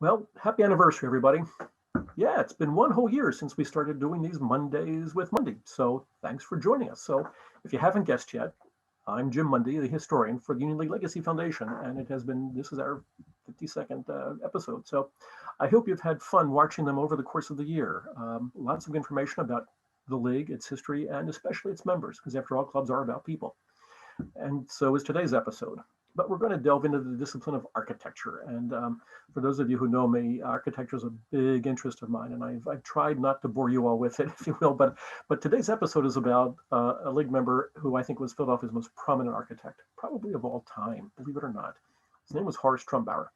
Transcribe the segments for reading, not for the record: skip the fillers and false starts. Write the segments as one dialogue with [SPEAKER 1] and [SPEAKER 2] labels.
[SPEAKER 1] Well, happy anniversary, everybody. Yeah, it's been one whole year since we started doing these Mondays with Mundy. So thanks for joining us. So if you haven't guessed yet, I'm Jim Mundy, the historian for the Union League Legacy Foundation, and this is our 52nd episode. So I hope you've had fun watching them over the course of the year. Lots of information about the league, its history, and especially its members, because after all, clubs are about people. And so is today's episode. But we're going to delve into the discipline of architecture. And for those of you who know me, architecture is a big interest of mine, and I've tried not to bore you all with it, if you will. But today's episode is about a league member who I think was Philadelphia's most prominent architect, probably of all time, believe it or not. His name was Horace Trumbauer,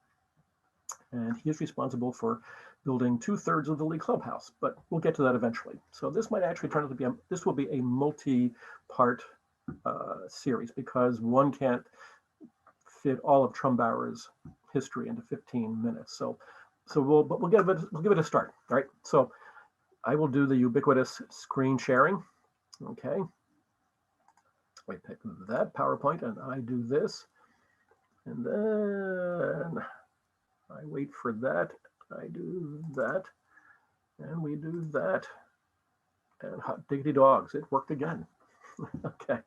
[SPEAKER 1] and he is responsible for building 2/3 of the league clubhouse. But we'll get to that eventually. So this might actually turn out to be this will be a multi-part series because one can't fit all of Trumbauer's history into 15 minutes. So we'll give it a start. All right. So I will do the ubiquitous screen sharing. Okay. I pick that PowerPoint and I do this, and then I wait for that. I do that, and we do that, and hot diggity dogs, it worked again. Okay.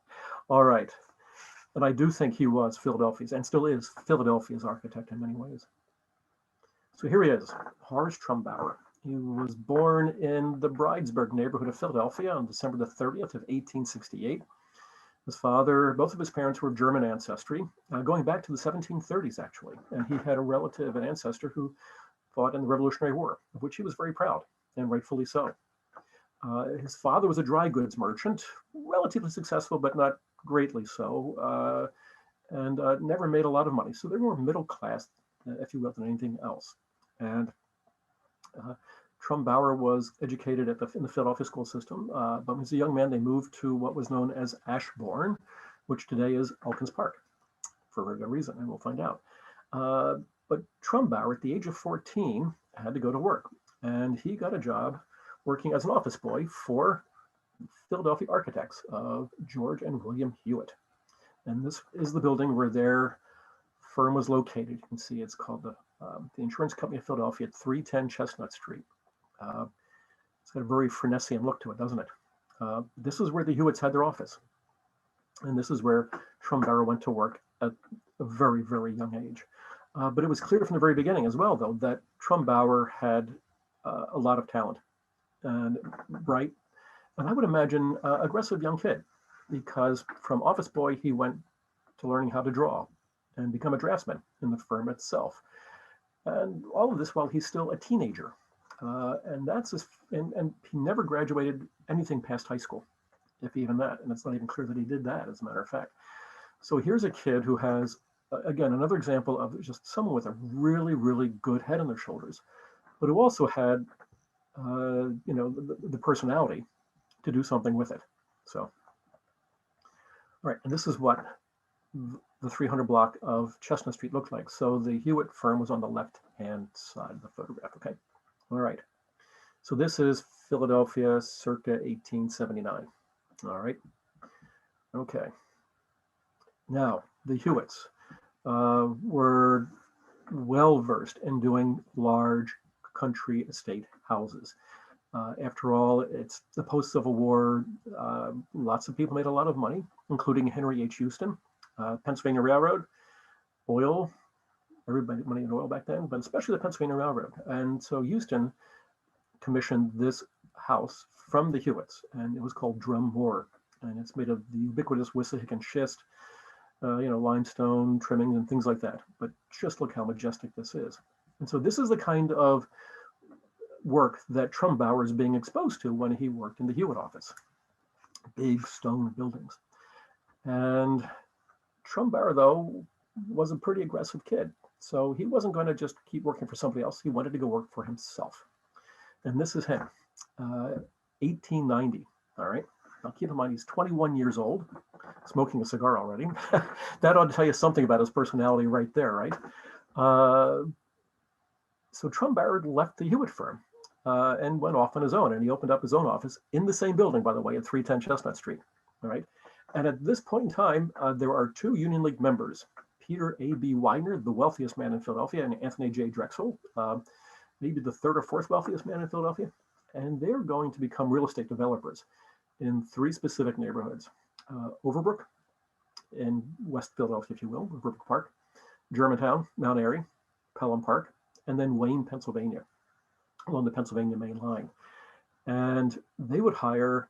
[SPEAKER 1] All right. And I do think he was Philadelphia's, and still is Philadelphia's architect in many ways. So here he is, Horace Trumbauer. He was born in the Bridesburg neighborhood of Philadelphia on December the 30th of 1868. His father, both of his parents were of German ancestry, going back to the 1730s, actually. And he had a relative, an ancestor, who fought in the Revolutionary War, of which he was very proud, and rightfully so. His father was a dry goods merchant, relatively successful, but not greatly so, and never made a lot of money. So they were middle class, if you will, than anything else. And Trumbauer was educated in the Philadelphia school system, but when he was a young man, they moved to what was known as Ashbourne, which today is Elkins Park, for a very good reason, and we'll find out. But Trumbauer, at the age of 14, had to go to work, and he got a job working as an office boy for Philadelphia architects of George and William Hewitt. And this is the building where their firm was located. You can see it's called the Insurance Company of Philadelphia at 310 Chestnut Street. It's got a very Frenesian look to it, doesn't it? This is where the Hewitts had their office. And this is where Trumbauer went to work at a very, very young age. But it was clear from the very beginning as well, though, that Trumbauer had a lot of talent and bright, and I would imagine aggressive young kid, because from office boy, he went to learning how to draw and become a draftsman in the firm itself. And all of this while he's still a teenager. And he never graduated anything past high school, if even that. And it's not even clear that he did that, as a matter of fact. So here's a kid who has, again, another example of just someone with a really, really good head on their shoulders, but who also had, the personality to do something with it. So, all right, and this is what the 300 block of Chestnut Street looked like. So the Hewitt firm was on the left-hand side of the photograph, okay? All right, so this is Philadelphia circa 1879, all right? Okay, now the Hewitts were well-versed in doing large country estate houses. After all, it's the post-Civil War. Lots of people made a lot of money, including Henry H. Houston, Pennsylvania Railroad, oil. Everybody made money in oil back then, but especially the Pennsylvania Railroad. And so Houston commissioned this house from the Hewitts, and it was called Drum Moor. And it's made of the ubiquitous Wissahickon schist, limestone trimmings and things like that. But just look how majestic this is. And so this is the kind of work that Trumbauer is being exposed to when he worked in the Hewitt office. Big stone buildings. And Trumbauer, though, was a pretty aggressive kid. So he wasn't going to just keep working for somebody else. He wanted to go work for himself. And this is him, 1890, all right? Now keep in mind, he's 21 years old, smoking a cigar already. That ought to tell you something about his personality right there, right? So Trumbauer left the Hewitt firm and went off on his own, and he opened up his own office in the same building, by the way, at 310 Chestnut Street, all right? And at this point in time, there are two Union League members, Peter A.B. Widener, the wealthiest man in Philadelphia, and Anthony J. Drexel, maybe the third or fourth wealthiest man in Philadelphia. And they're going to become real estate developers in three specific neighborhoods. Overbrook in West Philadelphia, if you will, Overbrook Park, Germantown, Mount Airy, Pelham Park, and then Wayne, Pennsylvania, along the Pennsylvania main line. And they would hire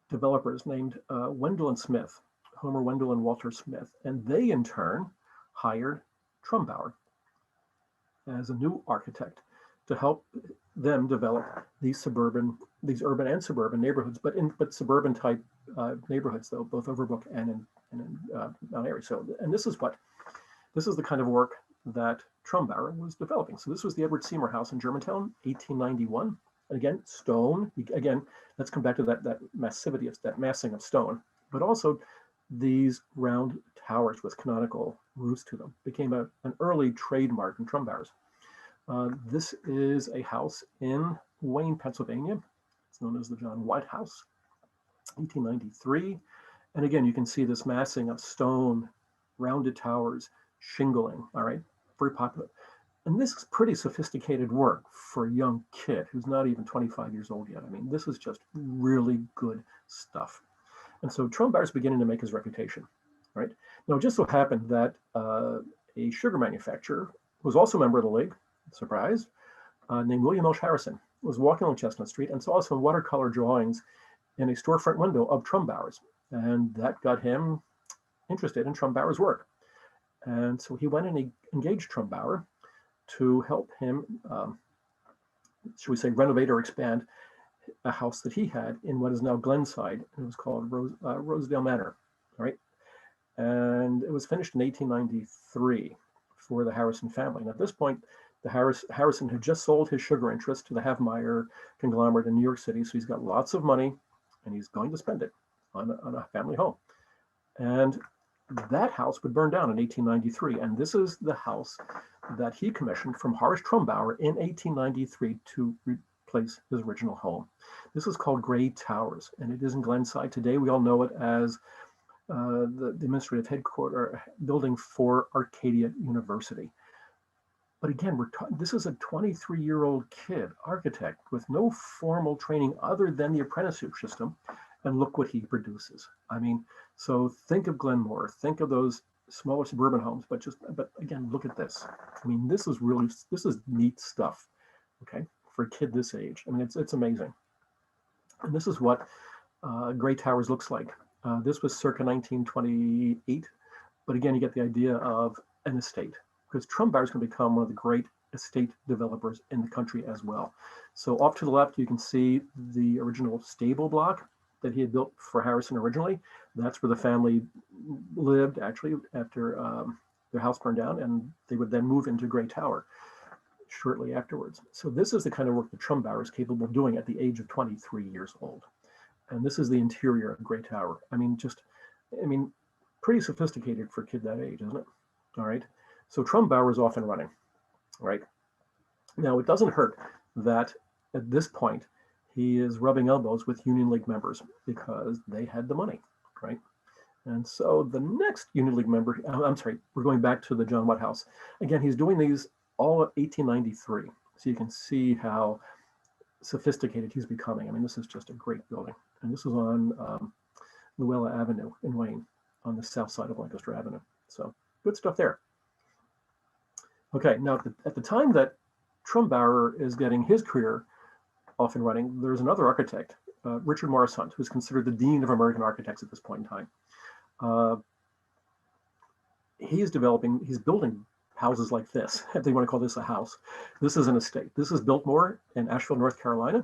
[SPEAKER 1] developers named Wendell and Smith, Homer Wendell and Walter Smith, and they in turn hired Trumbauer as a new architect to help them develop these urban and suburban neighborhoods, but suburban type neighborhoods though, both Overbrook and in Mount Airy. So, and this is the kind of work that Trumbauer was developing. So this was the Edward Seymour House in Germantown, 1891. And again, stone. Again, let's come back to that massivity, that massing of stone, but also these round towers with canonical roofs to them became an early trademark in Trumbauer's. This is a house in Wayne, Pennsylvania. It's known as the John White House, 1893. And again, you can see this massing of stone, rounded towers, shingling, all right, very popular. And this is pretty sophisticated work for a young kid who's not even 25 years old yet. I mean, this is just really good stuff. And so Trumbauer's beginning to make his reputation, right? Now, it just so happened that a sugar manufacturer who was also a member of the League, surprise, named William L. Harrison, was walking along Chestnut Street and saw some watercolor drawings in a storefront window of Trumbauer's. And that got him interested in Trumbauer's work. And so he went and he engaged Trumbauer to help him, should we say, renovate or expand a house that he had in what is now Glenside. It was called Rosedale Manor, right? And it was finished in 1893 for the Harrison family. And at this point, Harrison had just sold his sugar interest to the Havmeyer conglomerate in New York City. So he's got lots of money and he's going to spend it on a family home. And that house would burn down in 1893. And this is the house that he commissioned from Horace Trumbauer in 1893 to replace his original home. This is called Gray Towers, and it is in Glenside. Today, we all know it as the administrative headquarters building for Arcadia University. But again, this is a 23-year-old kid, architect, with no formal training other than the apprenticeship system. And look what he produces. I mean, so think of Glenmore, think of those smaller suburban homes, but again, look at this. I mean, this is neat stuff, okay, for a kid this age. I mean, it's amazing. And this is what Gray Towers looks like. This was circa 1928, but again, you get the idea of an estate, because Trumbauer is going to become one of the great estate developers in the country as well. So off to the left, you can see the original stable block that he had built for Harrison originally. That's where the family lived actually after their house burned down, and they would then move into Gray Tower shortly afterwards. So this is the kind of work that Trumbauer is capable of doing at the age of 23 years old. And this is the interior of Gray Tower. I mean, pretty sophisticated for a kid that age, isn't it? All right. So Trumbauer is off and running, right? Now, it doesn't hurt that at this point, he is rubbing elbows with Union League members because they had the money, right? And so the next Union League member, we're going back to the John White House. Again, he's doing these all at 1893. So you can see how sophisticated he's becoming. I mean, this is just a great building. And this is on Luella Avenue in Wayne on the south side of Lancaster Avenue. So good stuff there. Okay, now at the time that Trumbauer is getting his career off and running, there's another architect, Richard Morris Hunt, who's considered the dean of American architects at this point in time. He's building houses like this, if they want to call this a house. This is an estate. This is Biltmore in Asheville, North Carolina.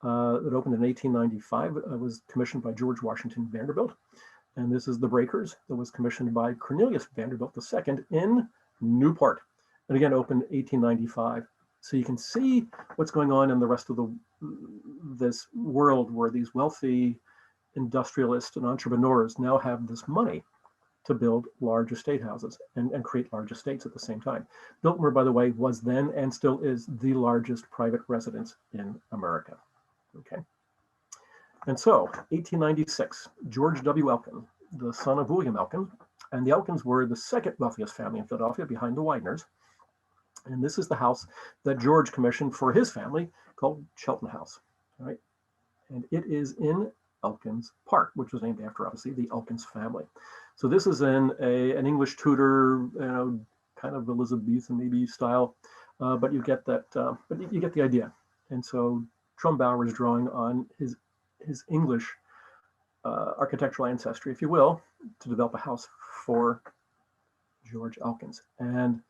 [SPEAKER 1] It opened in 1895. It was commissioned by George Washington Vanderbilt. And this is the Breakers that was commissioned by Cornelius Vanderbilt II in Newport. And again, opened 1895. So you can see what's going on in the rest of this world where these wealthy industrialists and entrepreneurs now have this money to build large estate houses and create large estates at the same time. Biltmore, by the way, was then and still is the largest private residence in America. Okay. And so 1896, George W. Elkin, the son of William Elkin, And the Elkins were the second wealthiest family in Philadelphia behind the Wideners. And this is the house that George commissioned for his family called Chelton House. All right. And it is in Elkins Park, which was named after, obviously, the Elkins family. So this is in an English Tudor, kind of Elizabethan maybe style, but you get that. But you get the idea. And so Trumbauer is drawing on his English architectural ancestry, if you will, to develop a house for George Elkins. And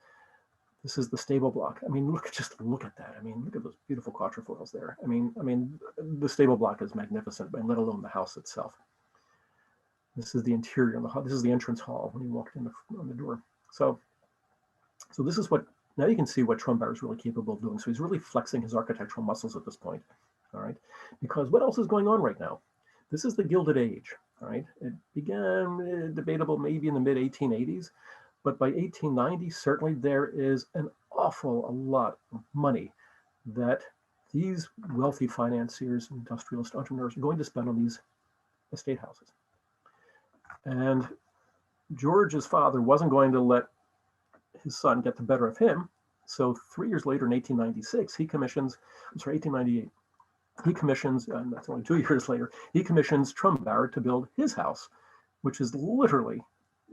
[SPEAKER 1] this is the stable block. I mean, just look at that. I mean, look at those beautiful quatrefoils there. I mean, the stable block is magnificent, and let alone the house itself. This is the interior. This is the entrance hall when you walked in on the door. So this is what, now you can see what Trumbauer is really capable of doing. So he's really flexing his architectural muscles at this point, all right? Because what else is going on right now? This is the Gilded Age, all right? It began debatable maybe in the mid-1880s, but by 1890, certainly there is an awful lot of money that these wealthy financiers, industrialist entrepreneurs are going to spend on these estate houses. And George's father wasn't going to let his son get the better of him. So 3 years later in 1896, he commissions, 1898, he commissions, and that's only 2 years later, he commissions Trumbauer to build his house, which is literally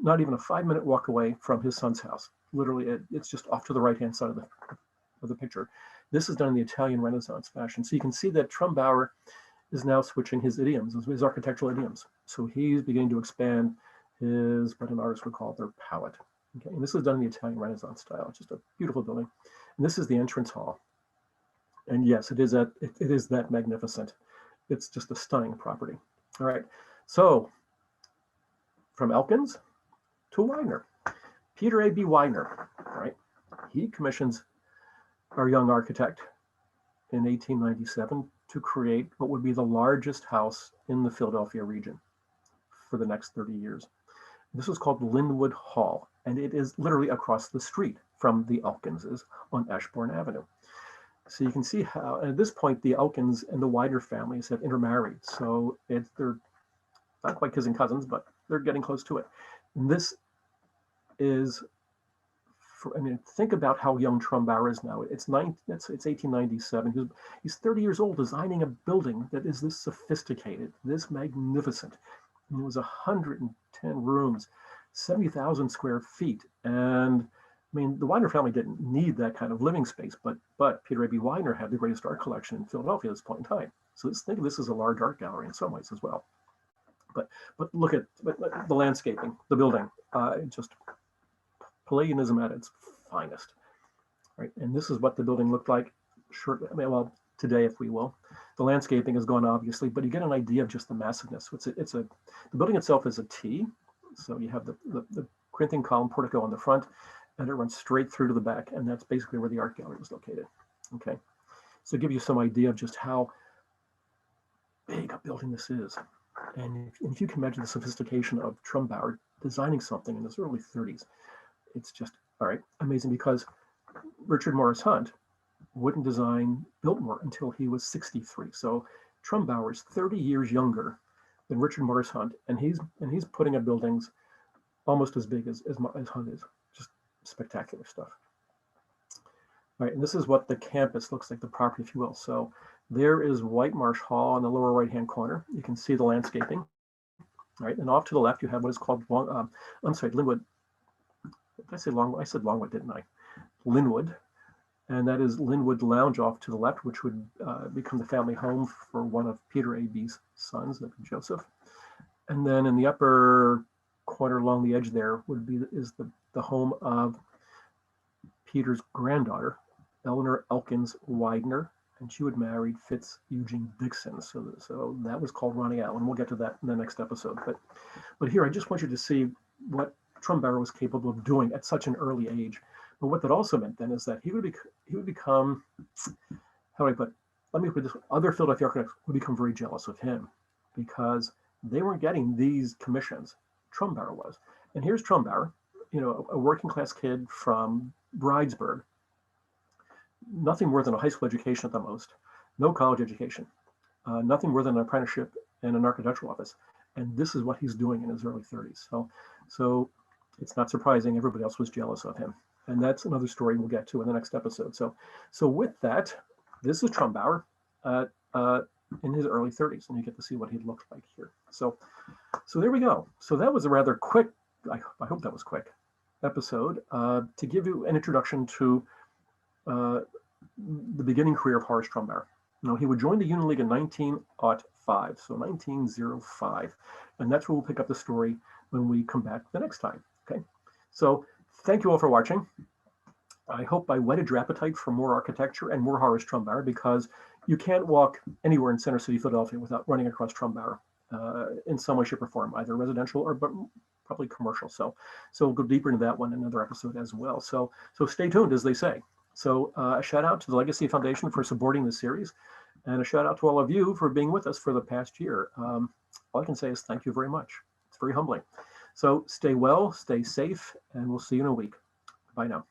[SPEAKER 1] not even a 5-minute walk away from his son's house. Literally, it's just off to the right-hand side of the picture. This is done in the Italian Renaissance fashion. So you can see that Trumbauer is now switching his idioms, his architectural idioms. So he's beginning to expand his, what an artist would call their palette. Okay, and this is done in the Italian Renaissance style. It's just a beautiful building. And this is the entrance hall. And yes, it is that magnificent. It's just a stunning property. All right, so from Elkins to Widener. Peter A.B. Widener, all right, he commissions our young architect in 1897 to create what would be the largest house in the Philadelphia region for the next 30 years. This was called Linwood Hall, and it is literally across the street from the Elkinses on Ashbourne Avenue. So you can see how, and at this point, the Elkins and the Widener families have intermarried. So they're not quite kissing cousins, but they're getting close to it. And this is, think about how young Trumbauer is now. It's 1897. He's 30 years old, designing a building that is this sophisticated, this magnificent. And it was 110 rooms, 70,000 square feet. And I mean, the Widener family didn't need that kind of living space, but Peter A.B. Widener had the greatest art collection in Philadelphia at this point in time. So think of this as a large art gallery in some ways as well. But look at the landscaping, the building, just Palladianism at its finest, right? And this is what the building looked like today, if we will. The landscaping is gone, obviously, but you get an idea of just the massiveness. The building itself is a T, so you have the Corinthian column portico on the front, and it runs straight through to the back, and that's basically where the art gallery was located. Okay, so give you some idea of just how big a building this is. And if you can imagine the sophistication of Trumbauer designing something in his early 30s, it's just, all right, amazing, because Richard Morris Hunt wouldn't design Biltmore until he was 63. So Trumbauer is 30 years younger than Richard Morris Hunt, and he's putting up buildings almost as big as Hunt is. Just spectacular stuff. All right, and this is what the campus looks like, the property, if you will. So there is White Marsh Hall in the lower right-hand corner. You can see the landscaping. All right, and off to the left, you have what is called Linwood. Did I say Longwood? I said Longwood, didn't I? Linwood, and that is Linwood Lounge off to the left, which would become the family home for one of Peter A.B.'s sons, Joseph. And then in the upper corner along the edge there is the home of Peter's granddaughter, Eleanor Elkins Widener, and she would marry Fitz Eugene Dixon. So that was called Ronnie Allen. We'll get to that in the next episode. But here, I just want you to see what Trumbauer was capable of doing at such an early age. But what that also meant then is that he would become, how do I put it? Let me put this, other Philadelphia architects would become very jealous of him because they weren't getting these commissions. Trumbauer was. And here's Trumbauer, a working class kid from Bridesburg, nothing more than a high school education at the most, no college education, nothing more than an apprenticeship in an architectural office. And this is what he's doing in his early 30s. So it's not surprising everybody else was jealous of him. And that's another story we'll get to in the next episode. So with that, this is Trumbauer in his early 30s, and you get to see what he looked like here. So there we go. So that was a rather quick, I hope that was quick, episode to give you an introduction to the beginning career of Horace Trumbauer. Now, he would join the Union League in 1905, so 1905, and that's where we'll pick up the story when we come back the next time. Okay, so thank you all for watching. I hope I whetted your appetite for more architecture and more Horace Trumbauer, because you can't walk anywhere in Center City, Philadelphia without running across Trumbauer in some way, shape, or form, either residential or but probably commercial. So we'll go deeper into that one in another episode as well. So stay tuned, as they say. So a shout out to the Legacy Foundation for supporting this series, and a shout out to all of you for being with us for the past year. All I can say is thank you very much. It's very humbling. So stay well, stay safe, and we'll see you in a week. Bye now.